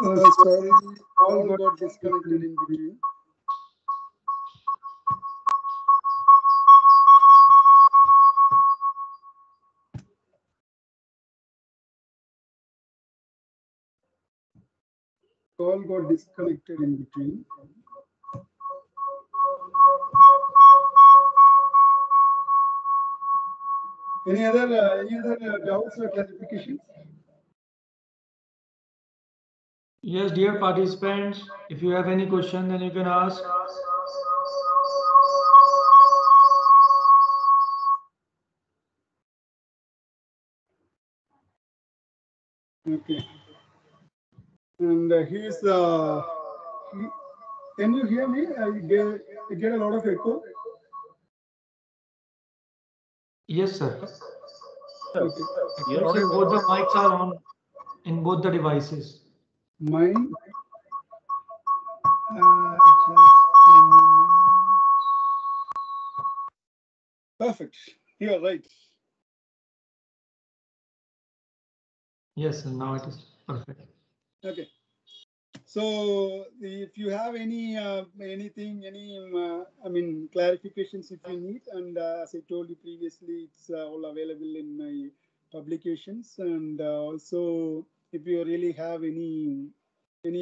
Sorry, all got disconnected in between. Call got disconnected in between. Any other doubts or clarifications? Yes, dear participants, if you have any question, then you can ask. Okay. And here's can you hear me? I get a lot of echo. Yes, sir. Okay. Actually, both the mics are on in both the devices. Mine. Just a moment. Perfect. You are right. Yes, and now it is perfect. Okay. So if you have anything, I mean clarifications if you need, and as I told you previously, it's all available in my publications, and also if you really have any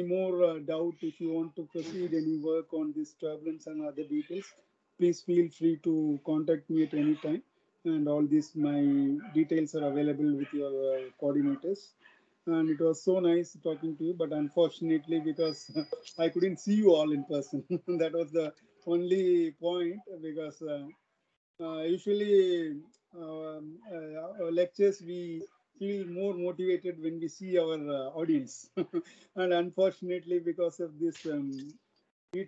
more doubt, if you want to proceed any work on this turbulence and other details, please feel free to contact me at any time, and all these my details are available with your coordinators. And it was so nice talking to you, but unfortunately because I couldn't see you all in person. That was the only point, because usually our lectures we feel more motivated when we see our audience. And unfortunately because of this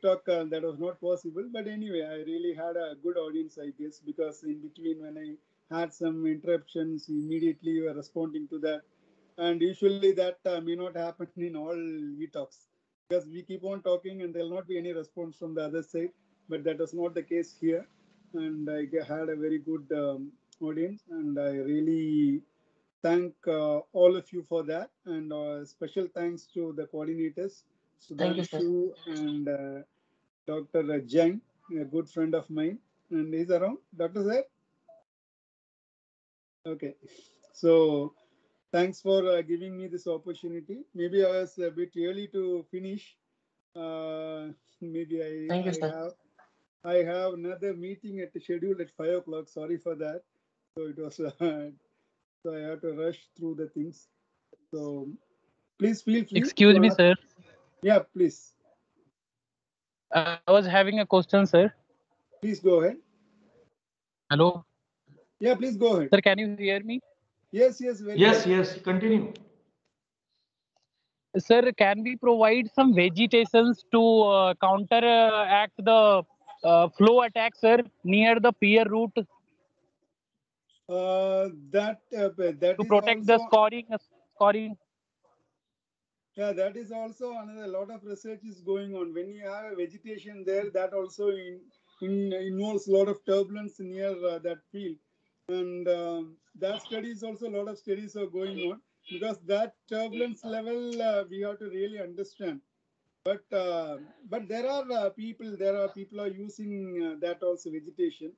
talk, that was not possible. But anyway, I really had a good audience, I guess, because in between when I had some interruptions, immediately you were responding to that. And usually that may not happen in all e-talks, because we keep on talking and there will not be any response from the other side. But that was not the case here. And I had a very good audience, and I really thank all of you for that. And special thanks to the coordinators, Sudhanshu and Dr. Jang, a good friend of mine. And he's around, Dr. Zaid? Okay. So thanks for giving me this opportunity. Maybe I was a bit early to finish. Maybe I have another meeting at the schedule at 5 o'clock. Sorry for that. So it was so I have to rush through the things. So please feel free. Excuse me, sir. Yeah, please. I was having a question, sir. Please go ahead. Hello. Yeah, please go ahead. Sir, can you hear me? Yes, yes, very well. Yes, continue. Sir, can we provide some vegetations to counteract the flow attack, sir, near the pier route? That to protect also, the scoring. Yeah, that is also another lot of research is going on. When you have a vegetation there, that also involves a lot of turbulence near that field, and that studies also a lot of studies are going on, because that turbulence level we have to really understand. But there are people are using that also vegetation.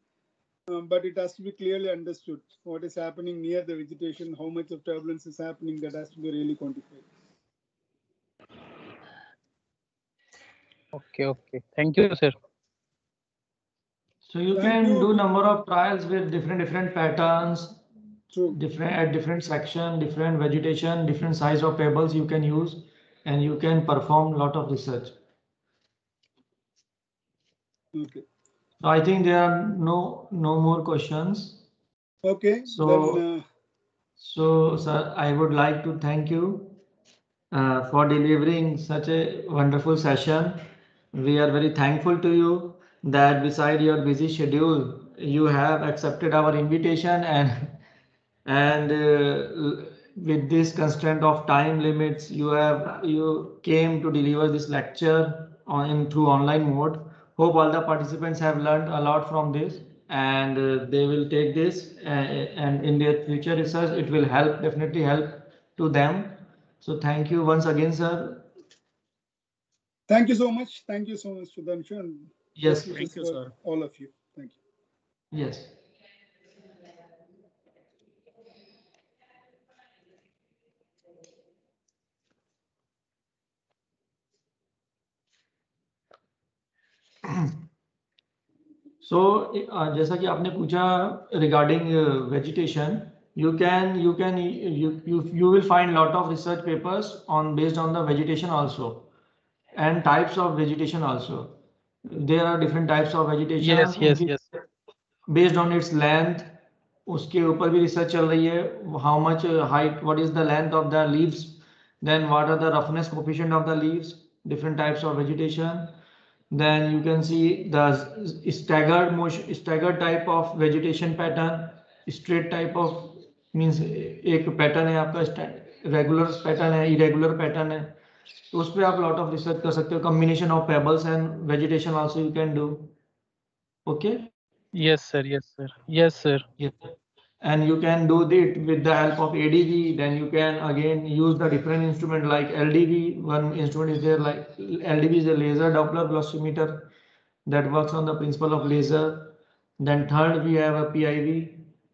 But it has to be clearly understood what is happening near the vegetation, how much of turbulence is happening, that has to be really quantified. Okay. Thank you, sir. So you can do number of trials with different patterns, different section, different vegetation, different size of pebbles you can use, and you can perform a lot of research. Okay. So I think there are no more questions. Okay. So sir, I would like to thank you for delivering such a wonderful session. We are very thankful to you that beside your busy schedule, you have accepted our invitation, and with this constraint of time limits, you came to deliver this lecture through online mode. Hope all the participants have learned a lot from this, and they will take this and in their future research it will definitely help to them. So thank you once again, sir. Thank you so much. Thank you so much, Sudhanshu. And Yes. best wishes Thank you, for sir. all of you. Thank you. Yes. So जैसा कि आपने पूछा regarding vegetation, you will find lot of research papers based on the vegetation also, and types of vegetation also. There are different types of vegetation. Yes, yes, उनकी yes. based on its length, उसके ऊपर भी research चल रही है. How much height, what is the length of the leaves, then what are the roughness coefficient of the leaves, different types of vegetation. Then you can see the staggered motion, staggered type of vegetation pattern. Straight type of means एक pattern है आपका, regular pattern है, irregular pattern है, तो उस पर आप lot of research कर सकते हो. Combination of pebbles and vegetation also you can do. Okay. Yes, sir. Yes, sir. Yes, sir. Yes. And you can do it with the help of ADV. Then you can again use the different instrument like LDV. One instrument is there like LDV is a laser Doppler velocimeter that works on the principle of laser. Then third we have a PIV,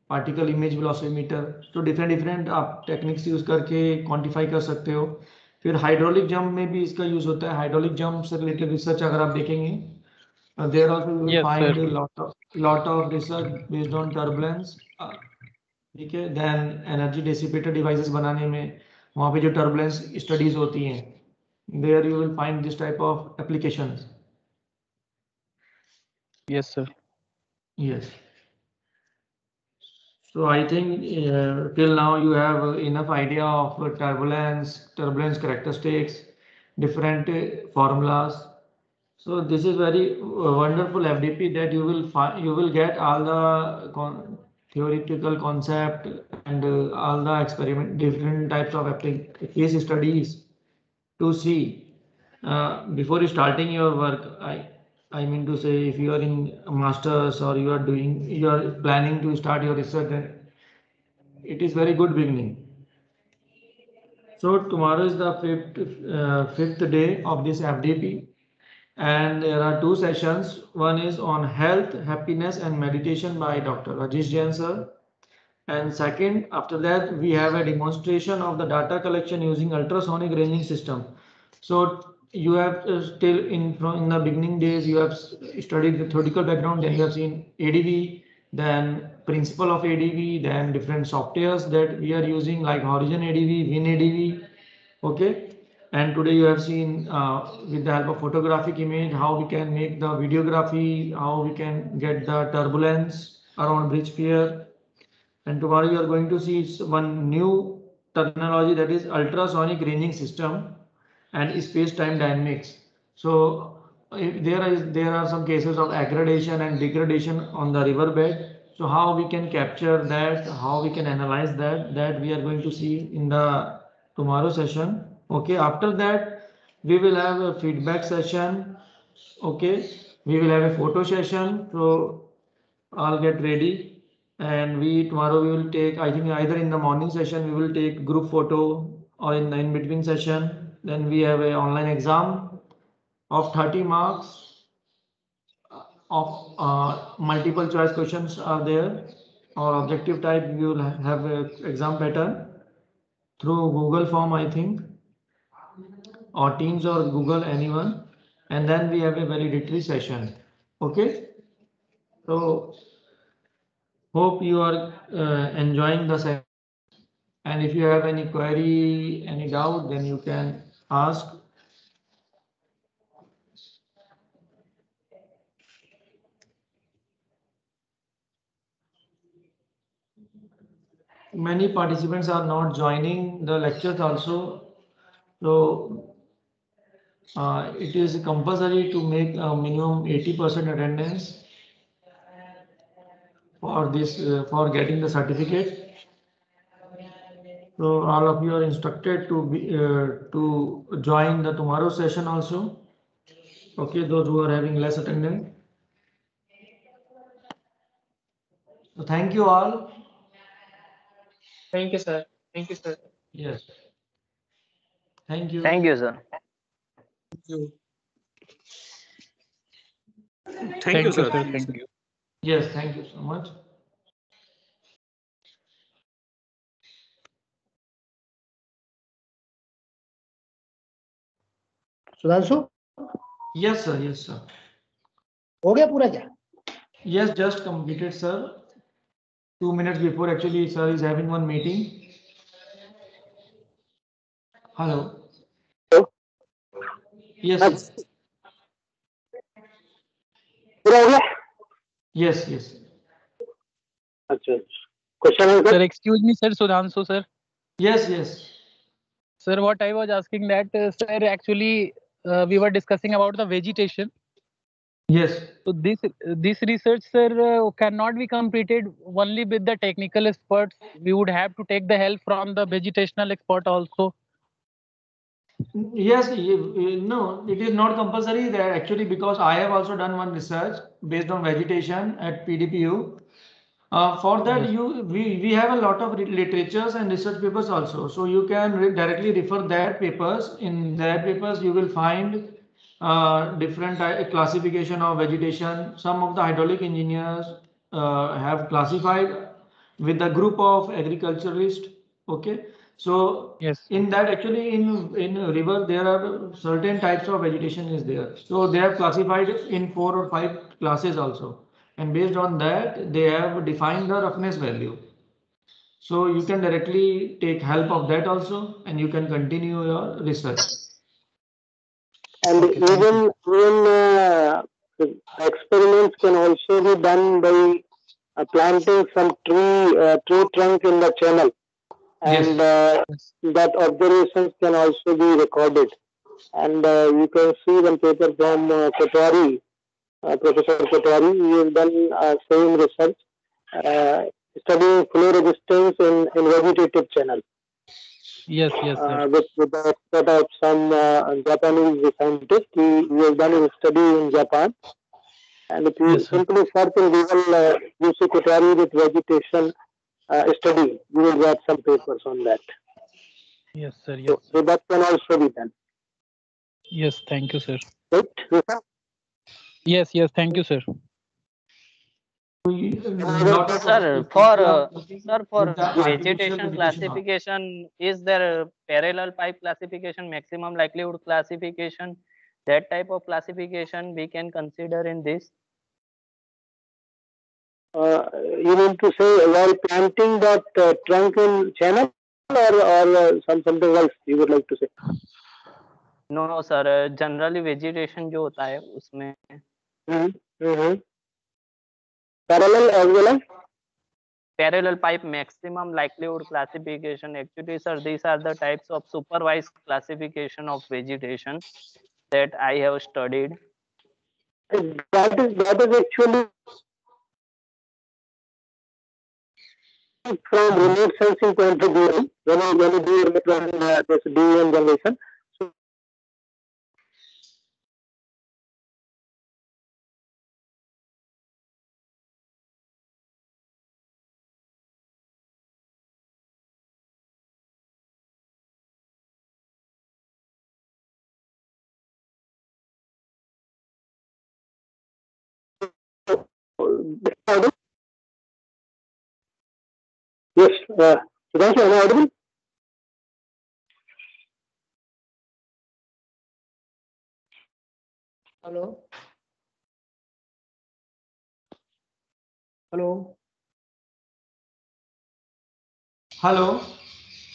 particle image velocimeter. So different आप techniques use करके quantify कर सकते हो. फिर hydraulic jump में भी इसका use होता है. हाइड्रोलिक जंप से रिलेटेड रिसर्च अगर आप देखेंगे, there also you will Yes, find sir. a lot of research based on turbulence. ठीक है. Then energy dissipator devices बनाने में वहाँ पे जो turbulence studies होती हैं, there you will find this type of applications. Yes, sir. Yes. So I think till now you have enough idea of turbulence characteristics, different formulas. So this is very wonderful FDP that you will get all the theoretical concept and all the different types of case studies to see before starting your work. I mean to say, if you are in masters or you are planning to start your research, then it is very good beginning. So tomorrow is the fifth day of this FDP, and there are two sessions. One is on health, happiness and meditation by Dr. Rajesh Jain sir. And second, after that, we have a demonstration of the data collection using ultrasonic ranging system. So you have still in the beginning days, you have studied the theoretical background, then you have seen ADV, then principle of ADV, then different softwares that we are using like Horizon ADV, WinADV. Okay. And today you have seen with the help of photographic image how we can make the videography, how we can get the turbulence around bridge sphere. And tomorrow you are going to see one new terminology, that is ultrasonic ranging system and space-time dynamics. So if there are some cases of aggradation and degradation on the riverbed. So how we can capture that, how we can analyze that we are going to see in the tomorrow session. Okay, after that we will have a feedback session. Okay, we will have a photo session. So I'll get ready, and tomorrow we will take, I think either in the morning session we will take group photo or in the in between session. Then we have a online exam of 30 marks of multiple choice questions are there, or objective type. We will have a exam pattern through Google form, I think, or Teams or Google, anyone. And then we have a validatory session. Okay, so hope you are enjoying the session. And if you have any query, any doubt, then you can ask. Many participants are not joining the lectures also. So it is compulsory to make a minimum 80% attendance for this for getting the certificate. So all of you are instructed to join the tomorrow session also. Okay, those who are having less attendance. So thank you all. Thank you, sir. Thank you, sir. Yes. Thank you. Thank you, sir. Thank you. Thank you, sir. Thank you. Yes, thank you so much. Sudhanshu Yes, sir. Yes, sir. हो गया पूरा क्या? Yes, just completed, sir. 2 minutes before, actually, sir is having one meeting. Hello. Yes, sir. पूरा हो गया? Yes, yes. अच्छा, question answer? Sir, excuse me, sir, Sudhanshu, sir. Yes, yes. Sir, what I was asking that, sir, actually, we were discussing about the vegetation. Yes. So this research, sir, cannot be completed only with the technical experts. We would have to take the help from the vegetational expert also. Yes, no, it is not compulsory that actually, because I have also done one research based on vegetation at PDPU. For that, Yes. we have a lot of literatures and research papers also. So you can directly refer that papers. In that papers, you will find different classification of vegetation. Some of the hydraulic engineers have classified with the group of agriculturalists. Okay, so Yes. in that, actually, in river there are certain types of vegetation is there. So they have classified in 4 or 5 classes also, and based on that they have defined the roughness value. So you can directly take help of that also, and you can continue your research. And Okay, thank you. even experiments can also be done by planting some tree trunk in the channel, and Yes. that observations can also be recorded. And you can see one paper from Kotwari, Professor Kotwari. He has done same research, studying flow resistance in vegetative channel. Yes, sir. With the expert of some Japanese scientist. He has done his study in Japan. And if you Yes, sir. simply search in Google UC Kotwari with vegetation study, you will get some papers on that. Yes, sir. Yes, So sir. that can also be done. Yes, thank you, sir. Right? Yes, thank you, sir. Sir, for vegetation classification, is there parallel pipe classification, maximum likelihood classification? That type of classification we can consider in this? You mean to say while planting that trunk in channel, or something else you would like to say? No, sir. Generally vegetation जो होता है उसमें. Parallel as well as parallel pipe maximum likelihood classification. Actually, sir, these are the types of supervised classification of vegetation that I have studied. That is actually from remote sensing point of view. When you do this DEM generation. So, yes, Sudhanshu, am I audible? Hello. Hello.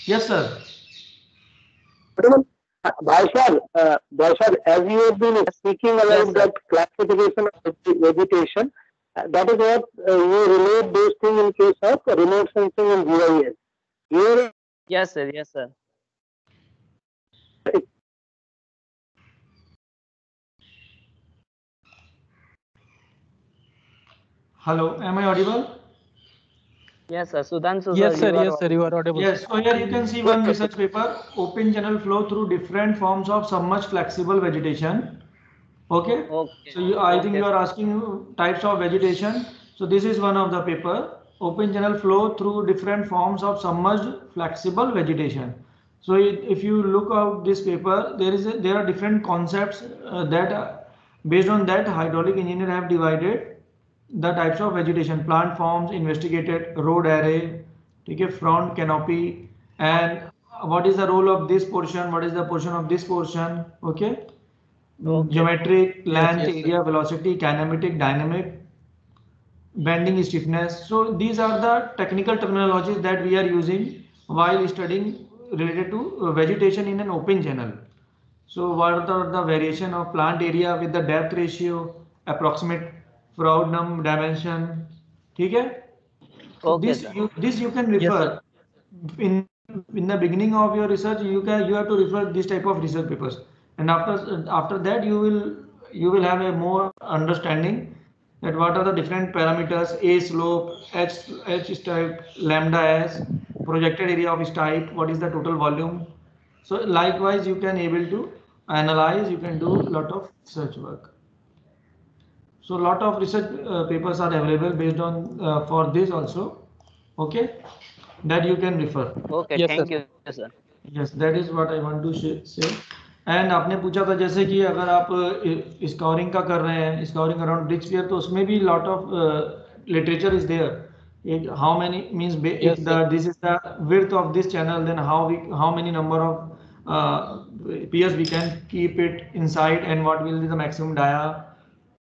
Yes, sir. Bhaishal, as you have been speaking about Yes, that classification of vegetation, that is what you relate those things in case of remote sensing and GIS. Here, yes, sir. Yes, sir. Hello. Am I audible? Yes, sir. Sudhanshu, Yes, sir. you are Yes, sir. You are audible. Yes, so here you can see one research paper, open channel flow through different forms of submerged flexible vegetation. Okay. Okay. So I think you are asking types of vegetation. So this is one of the paper, open channel flow through different forms of submerged flexible vegetation. So if you look out this paper, there are different concepts that Based on that, hydraulic engineer have divided the types of vegetation, plant forms investigated, road array, okay, front canopy, and what is the role of this portion, what is the portion of this portion, okay, Okay. geometric, length, yes, area, velocity, kinematic, dynamic, bending stiffness. So these are the technical terminologies that we are using while studying related to vegetation in an open channel. So what are the variation of plant area with the depth ratio, approximate Froude dimension, ठीक है? So Okay, sir. this you can yes, refer sir. in the beginning of your research. You have to refer this type of research papers, and after that you will have a more understanding that what are the different parameters: a slope, h type, lambda s, projected area of type, what is the total volume. So likewise you can able to analyze, you can do lot of research work. So lot of research papers are available based on for this also, okay, that you can refer. Okay, Yes, sir. thank you, sir. Yes, that is what I want to say. And आपने पूछा था जैसे कि अगर आप scoring का कर रहे हैं, स्कोरिंग अराउंड ब्रिक्सपियर, तो उसमें भी lot of literature is there. How many means Yes, if sir. The this is the width of this channel, then how many number of peers we can keep it inside, and what will be the maximum dia,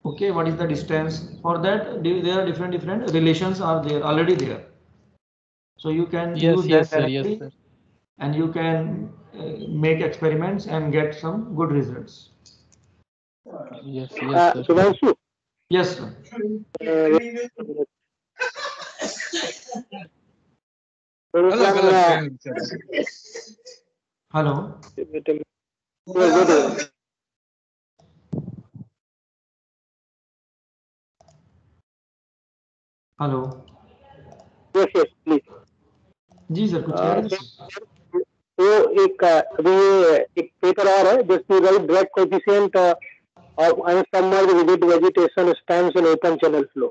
okay, what is the distance. For that there are different relations are there already there, so you can Yes, use yes, that sir. Yes, directly, sir. and you can make experiments and get some good results. Yes, yes, sir. Sudhanshu, Yes, sir. there is अलग one, अलग pen चल Hello. wait a minute. Yes, wait a minute. Hello. Yes, please. जी sir, कुछ कह रहे थे sir? तो अभी एक पेपर और है, just to write drag coefficient of unsubmerged rigid vegetation stems in open channel flow.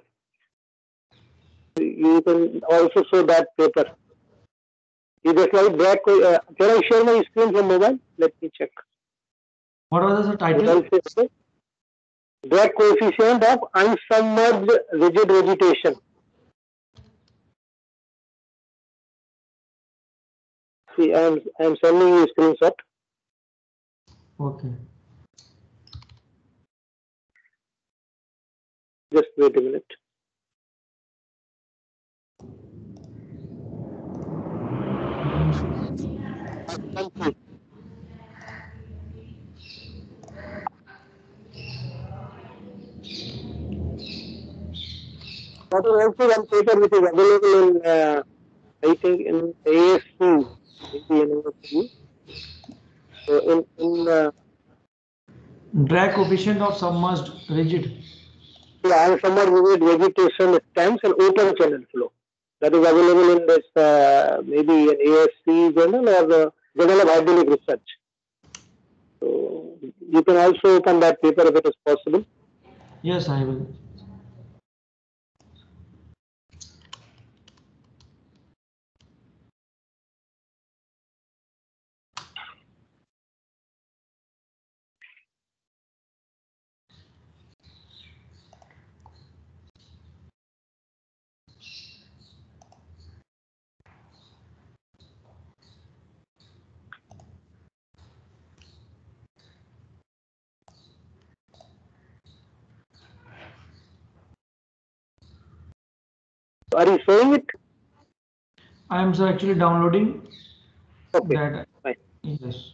You can also show that paper. You just write drag. Can I share my screen from mobile? Let me check. What was the title? Drag coefficient of unsubmerged rigid vegetation. See, I am sending you a screenshot. Okay. Just wait a minute. That is also one paper which is available in, I think, in ASC, Indian University. So Drag coefficient of submerged rigid. yeah, somewhat vivid vegetation stems and open channel flow. That is available in this maybe an ASC journal or the Journal of Hydraulic Research. So you can also open that paper if it is possible. Yes, I will. Are you showing it? I am sir actually downloading Okay, that. fine. Yes,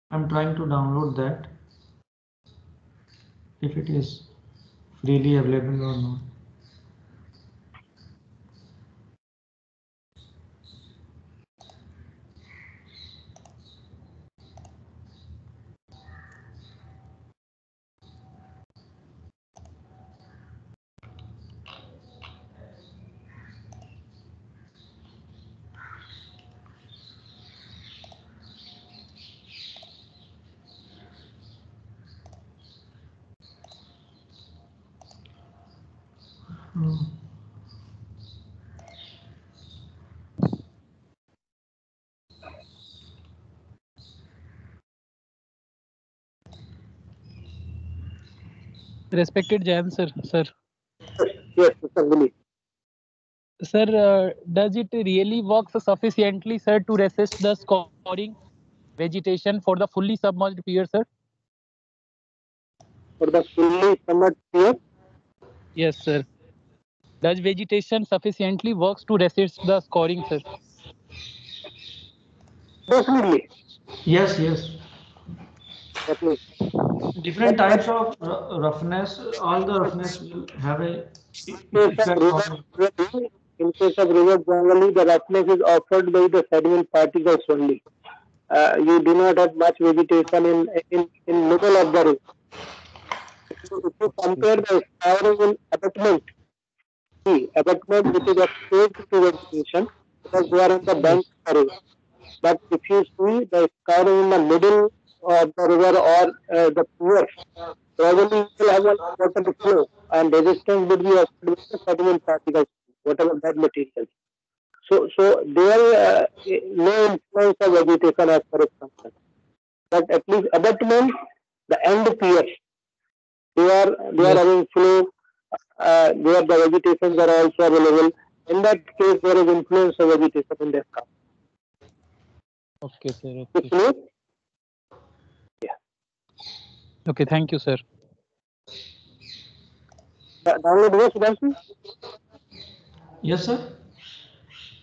I'm trying to download that. If it is freely available or not. Respected Jan sir, Yes, Mr. Guli. Sir, does it really work sufficiently, sir, to resist the scoring vegetation for the fully submerged pier, sir? For the fully submerged pier? Yes, sir. Does vegetation sufficiently works to resist the scoring, sir? Definitely. Yes, yes. Definitely. Different types of roughness, all the roughness will have a case of effect river, on. in case of river, generally the roughness is offered by the sediment particles only. You do not have much vegetation in middle of the river. If you compare the scouring in abutment, see, abutment which is exposed to vegetation because they are on the bank of the river. But if you see the scouring in the middle of the river or the pier, probably you will have a water flow and resistance would be offered with the sediment particles, whatever that material. So there no influence of vegetation as far as concerned. But at least abutment, the end piers, they are Yes. having flow. Where the vegetations are also available. In that case, there is influence of vegetation in the sky. Okay, sir. Is Okay. clear? Yeah. Okay. Thank you, sir. Download हुआ Sudhanshu? Yes, sir.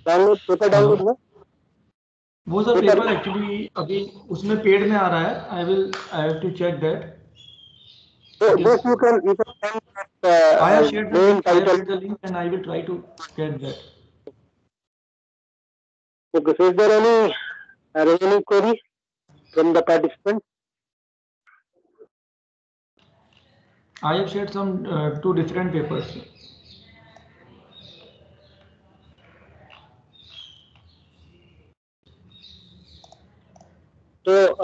Download paper hello download हुआ? वो sir Paper paper actually अभी उसमें paid में आ रहा है. I have to check that. So It is. this you can send I have shared the name link. I have title. shared the link, and I will try to get that. Okay. So is there any query from the participant? I have shared some 2 different papers. So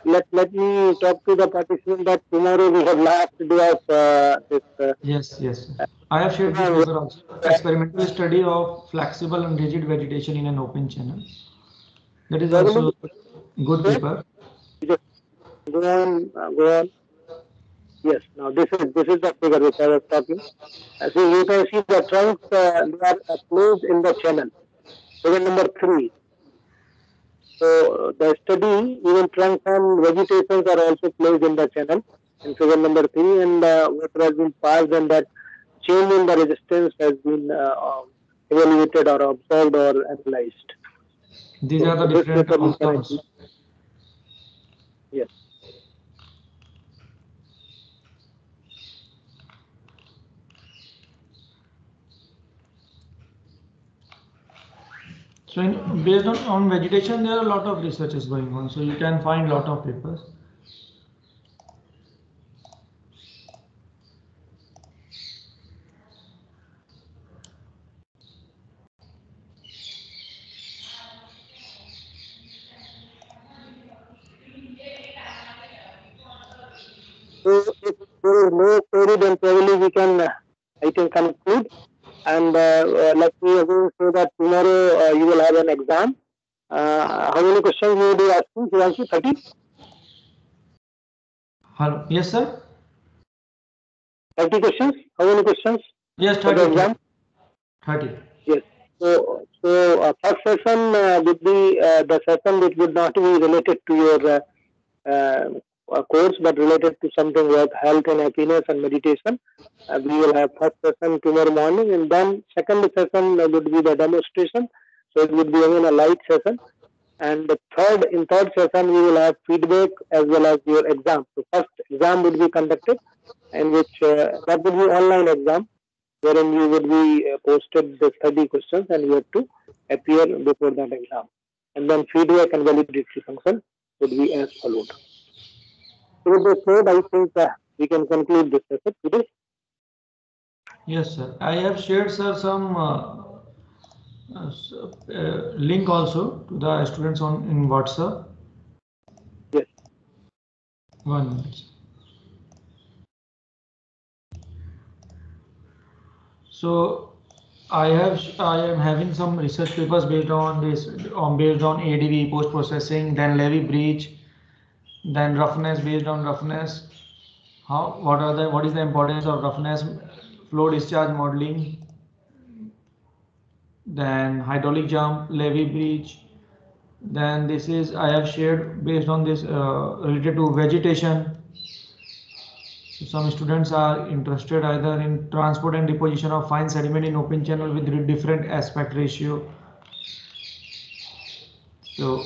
let me talk to the participant that tomorrow we have last day of this. Yes. I have shared this paper also. Experimental study of flexible and rigid vegetation in an open channel. That is also good paper. Go on, go on. Yes. Now this is the figure which I was talking. So you can see the trunks they are closed in the channel. Figure number 3. So the study, even trunks and vegetations are also placed in the channel in figure number 3, and water has been passed, and that change in the resistance has been evaluated or observed or analyzed. These are the different outcomes. Yes. So based on vegetation, there are a lot of researches going on. So you can find a lot of papers. So if there is no query, then probably we can, I can conclude. And let me again say that tomorrow you will have an exam. How many questions you will be asking? Shivanshi, 30? Hello. Yes, sir. 30 questions? How many questions Yes, for the 30. exam? 30. Yes. So first session would be the session which would not be related to your course, but related to something like health and happiness and meditation. We will have first session tomorrow morning, and then second session would be the demonstration. So it would be again a light session. And the third session we will have feedback as well as your exam. So first exam would be conducted, in which that would be online exam, wherein you would be posted the study questions and you have to appear before that exam. And then feedback and validity function would be as followed. So with this said, I think we can conclude this session today. Yes, sir. I have shared, sir, some link also to the students in WhatsApp. Yes. 1 minute. So I am having some research papers based on ADV post processing, then levee breach, then roughness based on roughness, what is the importance of roughness flow discharge modeling, then hydraulic jump, levee breach. Then this is I have shared based on this related to vegetation. So some students are interested either in transport and deposition of fine sediment in open channel with different aspect ratio. So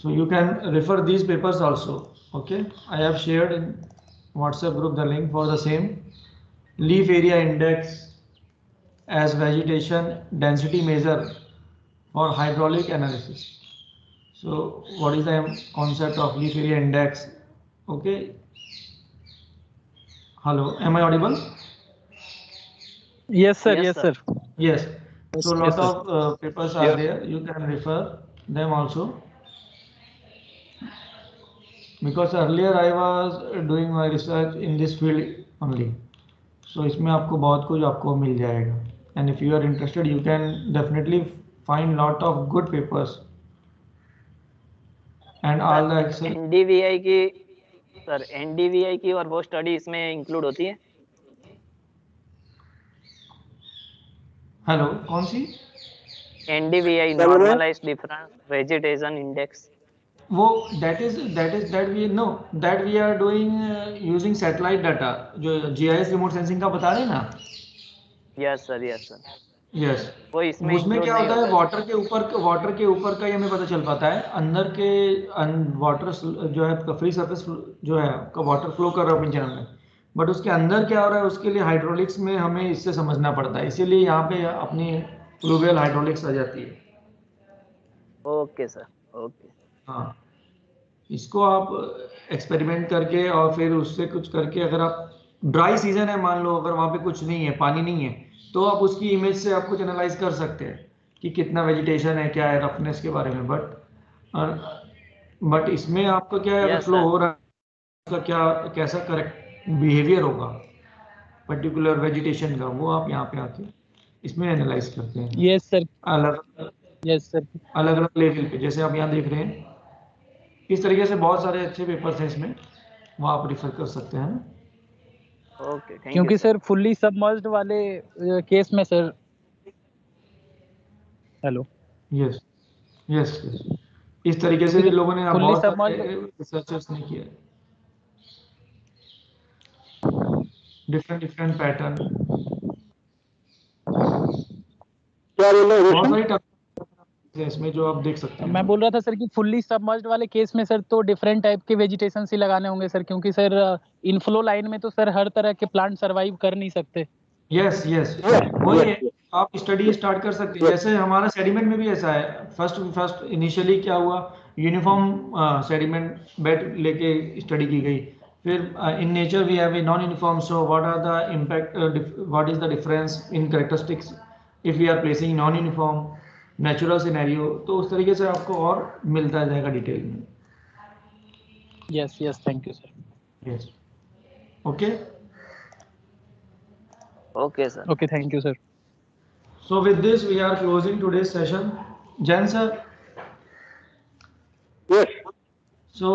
you can refer these papers also. Okay, I have shared in WhatsApp group the link for the same. Leaf area index as vegetation density measure for hydraulic analysis. So what is the concept of leaf area index? Okay. Hello, am I audible? Yes, sir. Yes, Yes, sir. sir. Yes. So Yes, lot sir. of papers are there. You can refer them also. Because earlier I was doing my research in this field only. So इसमें आपको बहुत कुछ आपको मिल जाएगा. And if you are interested, you can definitely find lot of good papers. And all the Excel. NDVI की sir NDVI की और वो स्टडी इसमें इंक्लूड होती है. हेलो, कौन सी? NDVI normalized difference vegetation index. वो that we are doing using satellite data जो GIS remote sensing का बता रहे हैं ना. Yes sir, yes sir. Yes. वो इसमें उसमें क्या include होता नहीं है वाटर के ऊपर का ये हमें पता चल पाता है. अंदर के वाटर जो है फ्री सरफेस जो है आपका वाटर फ्लो कर रहा है ओपन चैनल में, बट उसके अंदर क्या हो रहा है उसके लिए हाइड्रोलिक्स में हमें इससे समझना पड़ता है. इसीलिए यहाँ पे अपनी फ्लूवियल हाइड्रोलिक्स आ जाती है. Okay sir, okay. हाँ, इसको आप एक्सपेरिमेंट करके और फिर उससे कुछ करके, अगर आप ड्राई सीजन है मान लो, अगर वहाँ पे कुछ नहीं है, पानी नहीं है, तो आप उसकी इमेज से आप कुछ एनालाइज कर सकते हैं कि कितना वेजिटेशन है, क्या है, रफनेस के बारे में. बट इसमें आपका क्या है, अगर Yes, फ्लो sir. हो रहा है उसका क्या कैसा करेक्ट बिहेवियर होगा पर्टिकुलर वेजिटेशन का, वो आप यहाँ पे आके इसमें एनालाइज करते हैं. Yes, sir. अलग Yes, sir. अलग लेवल पे, जैसे आप यहाँ देख रहे हैं. इस तरीके से बहुत सारे अच्छे पेपर्स हैं इसमें, वो आप रिफर कर सकते हैं. Okay, thank you. क्योंकि सर फुल्ली सबमर्ज्ड वाले केस में sir. Hello. Yes yes yes, इस तरीके से भी लोगों ने Fully बहुत submerged. सारे रिसर्चर्स ने किया. डिफरेंट पैटर्न, बहुत सारी है इसमें जो आप देख सकते हैं. मैं बोल रहा था सर कि फुल्ली सबमर्ज्ड वाले केस में सर तो डिफरेंट टाइप के वेजिटेशन ही लगाने होंगे सर, क्योंकि सर इनफ्लो लाइन में तो सर हर तरह के प्लांट सरवाइव कर नहीं सकते. यस यस, वही है, आप स्टडी स्टार्ट कर सकते हैं. जैसे हमारा सेडिमेंट में भी ऐसा है. फर्स्ट इनिशियली क्या हुआ, यूनिफॉर्म सेडिमेंट बेड लेके स्टडी की गई. फिर in nature we have a non uniform, so what are the impact, what is the difference in characteristics if we are placing non uniform natural scenario. तो उस तरीके से आपको और मिलता जाएगा डिटेल में. Yes yes, thank you sir. Yes, okay okay sir. Okay, thank you sir. So with this we are closing today's session. Jan sir? Yes. So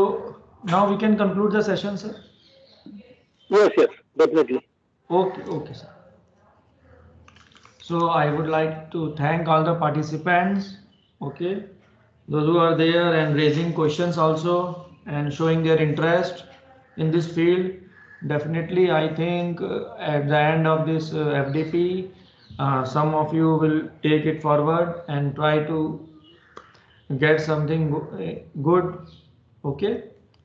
now we can conclude the session, sir. Yes, definitely. Okay sir. So I would like to thank all the participants, okay, those who are there and raising questions also and showing their interest in this field. Definitely I think at the end of this FDP, some of you will take it forward and try to get something good. Okay,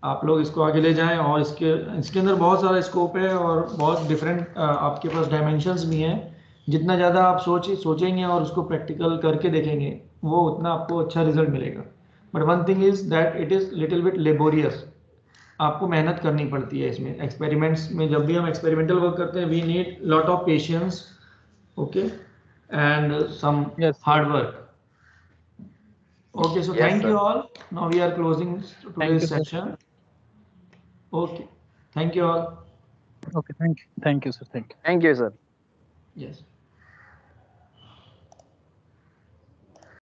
आप लोग इसको आगे ले जाएं, और इसके अंदर बहुत सारा स्कोप है और बहुत डिफरेंट आपके पास डायमेंशंस भी हैं. जितना ज़्यादा आप सोचेंगे और उसको प्रैक्टिकल करके देखेंगे, वो उतना आपको अच्छा रिजल्ट मिलेगा. But one thing is that it is little bit laborious. आपको मेहनत करनी पड़ती है इसमें. एक्सपेरिमेंट्स में जब भी हम एक्सपेरिमेंटल वर्क करते हैं, we need lot of patience, okay, and some hard work. Okay, so Yes, thank sir. you all. Now we are closing today's you, sir. session. Okay, thank you all. Okay, thank you sir. Thank you. Thank you, sir. Yes.